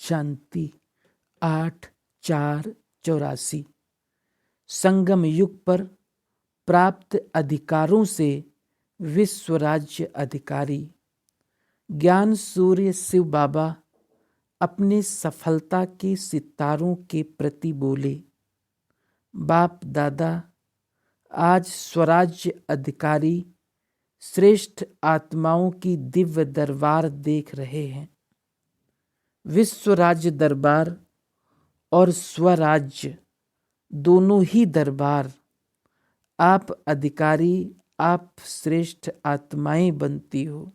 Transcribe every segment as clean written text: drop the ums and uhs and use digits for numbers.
शांति। 8/4/84। संगम युग पर प्राप्त अधिकारों से विश्व राज्य अधिकारी। ज्ञान सूर्य शिव बाबा अपनी सफलता के सितारों के प्रति बोले, बाप दादा आज स्वराज्य अधिकारी श्रेष्ठ आत्माओं की दिव्य दरबार देख रहे हैं। विश्व राज्य दरबार और स्वराज्य दोनों ही दरबार, आप अधिकारी, आप श्रेष्ठ आत्माएं बनती हो।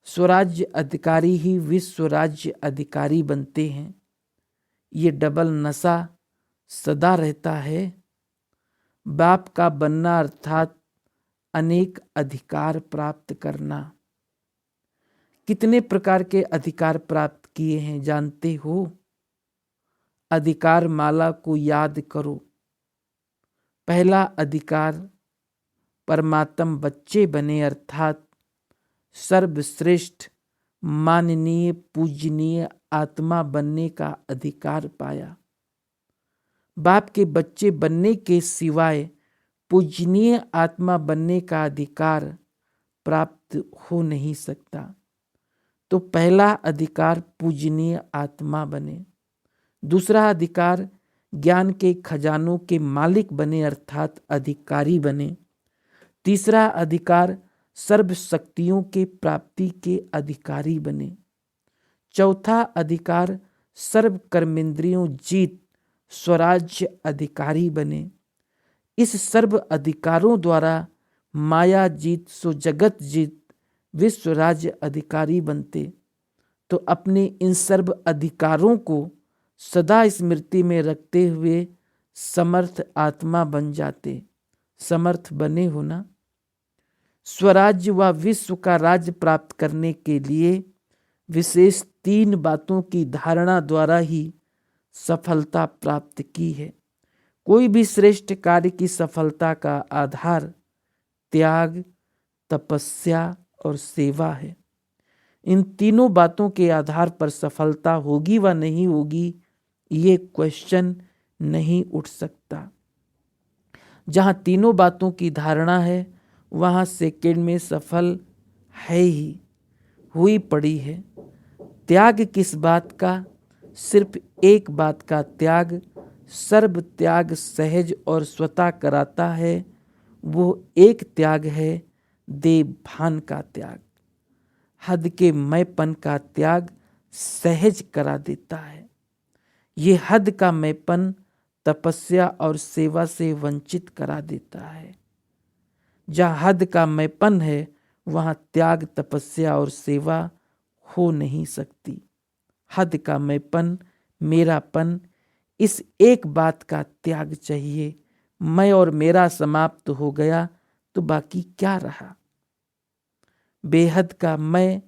स्वराज्य अधिकारी ही विश्व राज्य अधिकारी बनते हैं। ये डबल नशा सदा रहता है। बाप का बनना अर्थात अनेक अधिकार प्राप्त करना। कितने प्रकार के अधिकार प्राप्त किए हैं जानते हो? अधिकार माला को याद करो। पहला अधिकार परमात्म बच्चे बने अर्थात सर्वश्रेष्ठ माननीय पूजनीय आत्मा बनने का अधिकार पाया। बाप के बच्चे बनने के सिवाय पूजनीय आत्मा बनने का अधिकार प्राप्त हो नहीं सकता। तो पहला अधिकार पूजनीय आत्मा बने। दूसरा अधिकार ज्ञान के खजानों के मालिक बने अर्थात अधिकारी बने। तीसरा अधिकार सर्व शक्तियों के प्राप्ति के अधिकारी बने। चौथा अधिकार सर्व कर्मेंद्रियों जीत स्वराज्य अधिकारी बने। इस सर्व अधिकारों द्वारा माया जीत सो जगत जीत विश्व राज्य अधिकारी बनते। तो अपने इन सर्व अधिकारों को सदा स्मृति में रखते हुए समर्थ आत्मा बन जाते। समर्थ बने हो ना। स्वराज्य व विश्व का राज्य प्राप्त करने के लिए विशेष 3 बातों की धारणा द्वारा ही सफलता प्राप्त की है। कोई भी श्रेष्ठ कार्य की सफलता का आधार त्याग, तपस्या और सेवा है। इन तीनों बातों के आधार पर सफलता होगी व नहीं होगी, ये क्वेश्चन नहीं उठ सकता। जहां तीनों बातों की धारणा है वहां सेकंड में सफल है ही, हुई पड़ी है। त्याग किस बात का? सिर्फ एक बात का त्याग। सर्व त्याग सहज और स्वतः कराता है। वो एक त्याग है देवभान का त्याग। हद के मैंपन का त्याग सहज करा देता है। ये हद का मैंपन तपस्या और सेवा से वंचित करा देता है। जहाँ हद का मैंपन है वहाँ त्याग, तपस्या और सेवा हो नहीं सकती। हद का मैंपन, मेरापन, इस एक बात का त्याग चाहिए। मैं और मेरा समाप्त हो गया तो बाकी क्या रहा? बेहद का मैं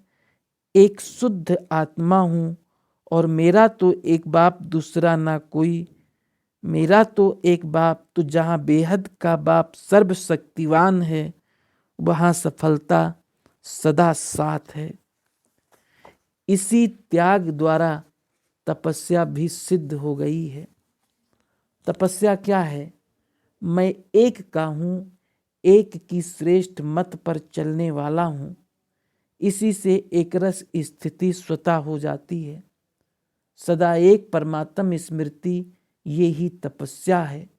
एक शुद्ध आत्मा हूँ और मेरा तो एक बाप दूसरा ना कोई। मेरा तो एक बाप, तो जहाँ बेहद का बाप सर्वशक्तिवान है वहाँ सफलता सदा साथ है। इसी त्याग द्वारा तपस्या भी सिद्ध हो गई है। तपस्या क्या है? मैं एक का हूँ, एक की श्रेष्ठ मत पर चलने वाला हूँ। इसी से एक रस स्थिति स्वतः हो जाती है। सदा एक परमात्म स्मृति ये ही तपस्या है।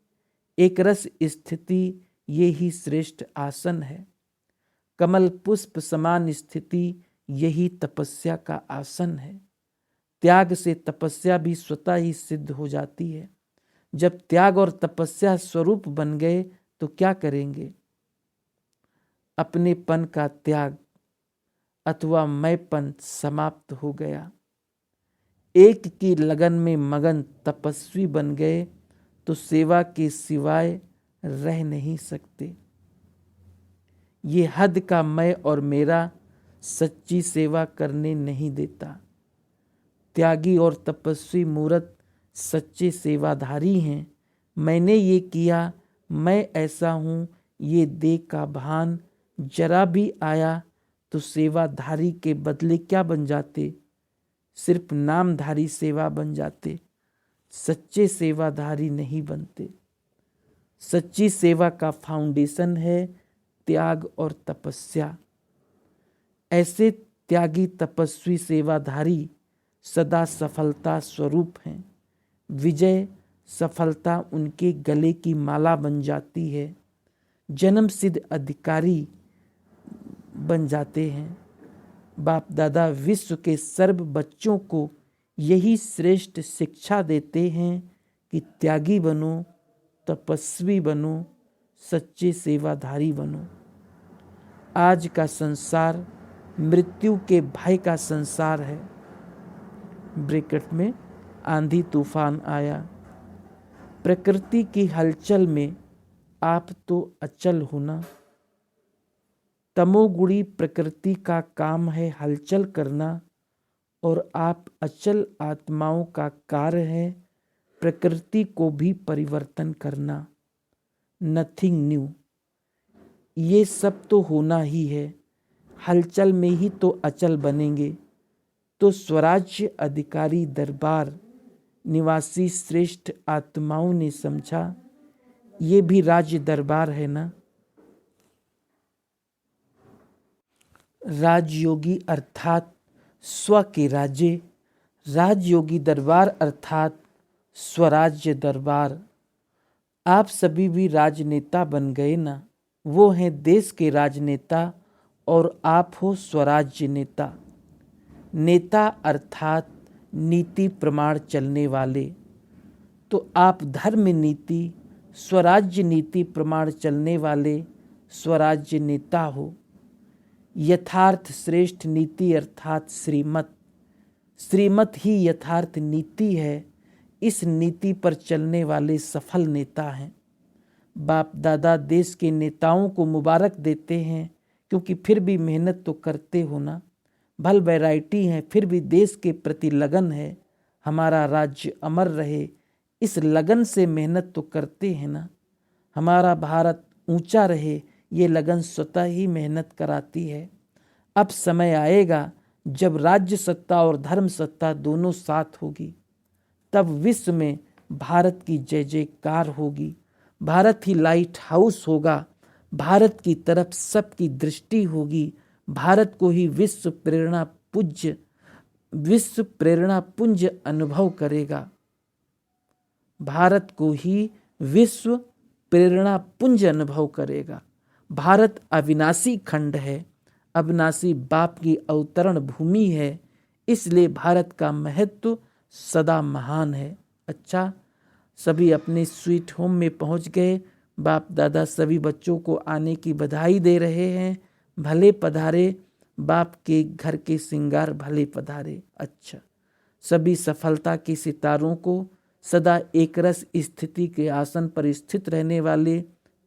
एक रस स्थिति ये ही श्रेष्ठ आसन है। कमल पुष्प समान स्थिति यही तपस्या का आसन है। त्याग से तपस्या भी स्वतः ही सिद्ध हो जाती है। जब त्याग और तपस्या स्वरूप बन गए तो क्या करेंगे? अपनेपन का त्याग अथवा मैंपन समाप्त हो गया। एक की लगन में मगन तपस्वी बन गए तो सेवा के सिवाय रह नहीं सकते। ये हद का मैं और मेरा सच्ची सेवा करने नहीं देता। त्यागी और तपस्वी मूर्त सच्चे सेवाधारी हैं। मैंने ये किया, मैं ऐसा हूँ, ये देह का भान जरा भी आया तो सेवाधारी के बदले क्या बन जाते? सिर्फ नामधारी सेवा बन जाते, सच्चे सेवाधारी नहीं बनते। सच्ची सेवा का फाउंडेशन है त्याग और तपस्या। ऐसे त्यागी तपस्वी सेवाधारी सदा सफलता स्वरूप हैं। विजय सफलता उनके गले की माला बन जाती है, जन्म सिद्ध अधिकारी बन जाते हैं। बाप दादा विश्व के सर्व बच्चों को यही श्रेष्ठ शिक्षा देते हैं कि त्यागी बनो, तपस्वी बनो, सच्चे सेवाधारी बनो। आज का संसार मृत्यु के भय का संसार है। ब्रैकेट में आंधी तूफान आया। प्रकृति की हलचल में आप तो अचल होना। तमोगुणी प्रकृति का काम है हलचल करना और आप अचल आत्माओं का कार्य है प्रकृति को भी परिवर्तन करना। नथिंग न्यू, ये सब तो होना ही है। हलचल में ही तो अचल बनेंगे। तो स्वराज्य अधिकारी दरबार निवासी श्रेष्ठ आत्माओं ने समझा ये भी राज्य दरबार है ना। राजयोगी अर्थात स्व के राज्य, राजयोगी दरबार अर्थात स्वराज्य दरबार। आप सभी भी राजनेता बन गए ना। वो हैं देश के राजनेता और आप हो स्वराज्य नेता। नेता अर्थात नीति प्रमाण चलने वाले। तो आप धर्म नीति स्वराज्य नीति प्रमाण चलने वाले स्वराज्य नेता हो। यथार्थ श्रेष्ठ नीति अर्थात श्रीमत, श्रीमत ही यथार्थ नीति है। इस नीति पर चलने वाले सफल नेता हैं। बाप दादा देश के नेताओं को मुबारक देते हैं, क्योंकि फिर भी मेहनत तो करते हो ना। भल वैरायटी है फिर भी देश के प्रति लगन है। हमारा राज्य अमर रहे, इस लगन से मेहनत तो करते हैं ना। हमारा भारत ऊंचा रहे, ये लगन स्वतः ही मेहनत कराती है। अब समय आएगा जब राज्य सत्ता और धर्म सत्ता दोनों साथ होगी, तब विश्व में भारत की जय जयकार होगी। भारत ही लाइट हाउस होगा, भारत की तरफ सबकी दृष्टि होगी। भारत को ही विश्व प्रेरणा पुंज अनुभव करेगा। भारत को ही विश्व प्रेरणा पुंज अनुभव करेगा। भारत अविनाशी खंड है, अविनाशी बाप की अवतरण भूमि है, इसलिए भारत का महत्व सदा महान है। अच्छा, सभी अपने स्वीट होम में पहुंच गए। बाप दादा सभी बच्चों को आने की बधाई दे रहे हैं। भले पधारे, बाप के घर के श्रृंगार भले पधारे। अच्छा, सभी सफलता के सितारों को, सदा एक रस स्थिति के आसन पर स्थित रहने वाले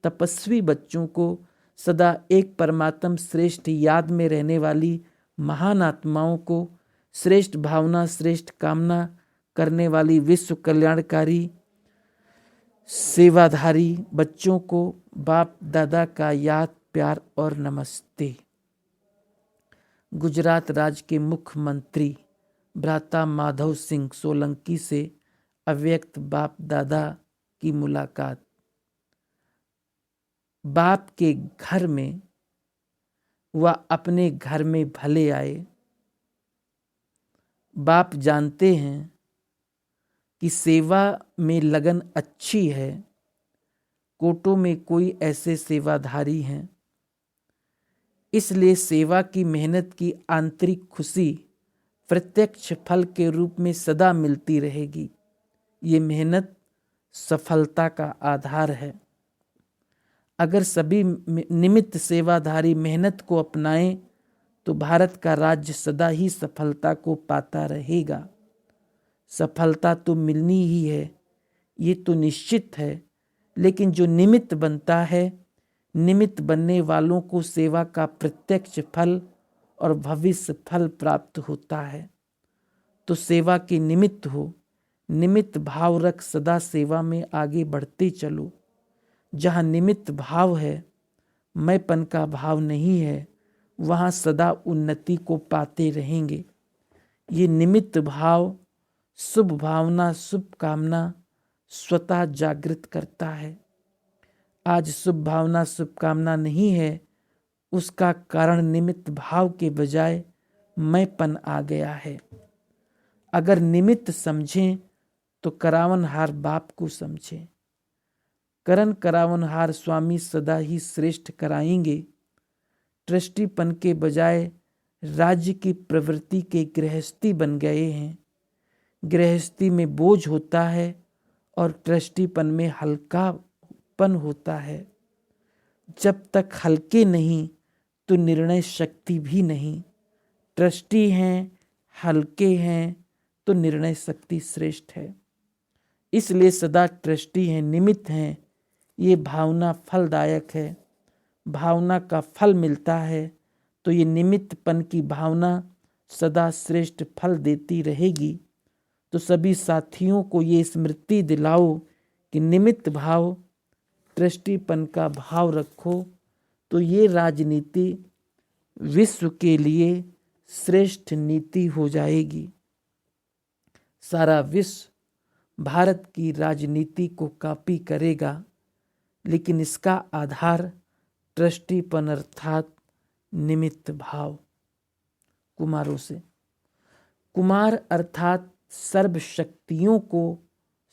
तपस्वी बच्चों को, सदा एक परमात्म श्रेष्ठ याद में रहने वाली महान आत्माओं को, श्रेष्ठ भावना श्रेष्ठ कामना करने वाली विश्व कल्याणकारी सेवाधारी बच्चों को बाप दादा का याद प्यार और नमस्ते। गुजरात राज्य के मुख्यमंत्री भ्राता माधव सिंह सोलंकी से अव्यक्त बाप दादा की मुलाकात। बाप के घर में व अपने घर में भले आए। बाप जानते हैं कि सेवा में लगन अच्छी है। कोटों में कोई ऐसे सेवाधारी हैं, इसलिए सेवा की मेहनत की आंतरिक खुशी प्रत्यक्ष फल के रूप में सदा मिलती रहेगी। ये मेहनत सफलता का आधार है। अगर सभी निमित्त सेवाधारी मेहनत को अपनाएं तो भारत का राज्य सदा ही सफलता को पाता रहेगा। सफलता तो मिलनी ही है, ये तो निश्चित है, लेकिन जो निमित्त बनता है, निमित्त बनने वालों को सेवा का प्रत्यक्ष फल और भविष्य फल प्राप्त होता है। तो सेवा के निमित्त हो, निमित्त भाव रख सदा सेवा में आगे बढ़ते चलो। जहाँ निमित्त भाव है, मैंपन का भाव नहीं है, वहाँ सदा उन्नति को पाते रहेंगे। ये निमित्त भाव शुभ भावना शुभ कामना स्वतः जागृत करता है। आज शुभ भावना शुभ कामना नहीं है, उसका कारण निमित्त भाव के बजाय मैंपन आ गया है। अगर निमित्त समझें तो करावनहार बाप को समझें। करण करावनहार स्वामी सदा ही श्रेष्ठ कराएंगे। ट्रस्टीपन के बजाय राज्य की प्रवृत्ति के गृहस्थी बन गए हैं। गृहस्थी में बोझ होता है और ट्रस्टीपन में हल्कापन होता है। जब तक हल्के नहीं तो निर्णय शक्ति भी नहीं। ट्रस्टी हैं, हल्के हैं तो निर्णय शक्ति श्रेष्ठ है। इसलिए सदा ट्रस्टी हैं, निमित्त हैं। ये भावना फलदायक है। भावना का फल मिलता है तो ये निमित्तपन की भावना सदा श्रेष्ठ फल देती रहेगी। तो सभी साथियों को ये स्मृति दिलाओ कि निमित्त भाव ट्रस्टीपन का भाव रखो तो ये राजनीति विश्व के लिए श्रेष्ठ नीति हो जाएगी। सारा विश्व भारत की राजनीति को कॉपी करेगा, लेकिन इसका आधार ट्रस्टीपन अर्थात निमित्त भाव। कुमारों से, कुमार अर्थात सर्व शक्तियों को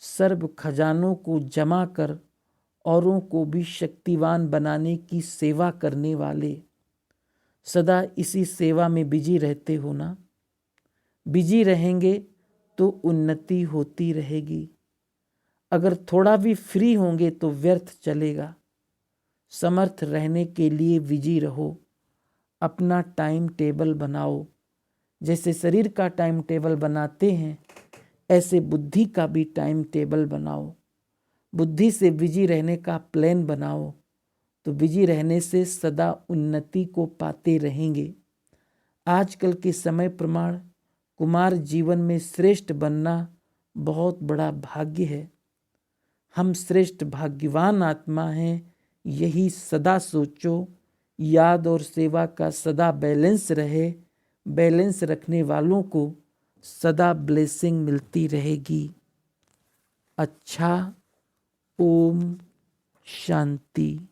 सर्व खजानों को जमा कर औरों को भी शक्तिवान बनाने की सेवा करने वाले। सदा इसी सेवा में बिजी रहते हो ना। बिजी रहेंगे तो उन्नति होती रहेगी। अगर थोड़ा भी फ्री होंगे तो व्यर्थ चलेगा। समर्थ रहने के लिए बिजी रहो। अपना टाइम टेबल बनाओ। जैसे शरीर का टाइम टेबल बनाते हैं, ऐसे बुद्धि का भी टाइम टेबल बनाओ। बुद्धि से बिजी रहने का प्लान बनाओ तो बिजी रहने से सदा उन्नति को पाते रहेंगे। आजकल के समय प्रमाण कुमार जीवन में श्रेष्ठ बनना बहुत बड़ा भाग्य है। हम श्रेष्ठ भाग्यवान आत्मा हैं, यही सदा सोचो। याद और सेवा का सदा बैलेंस रहे। बैलेंस रखने वालों को सदा ब्लेसिंग मिलती रहेगी। अच्छा, ओम शांति।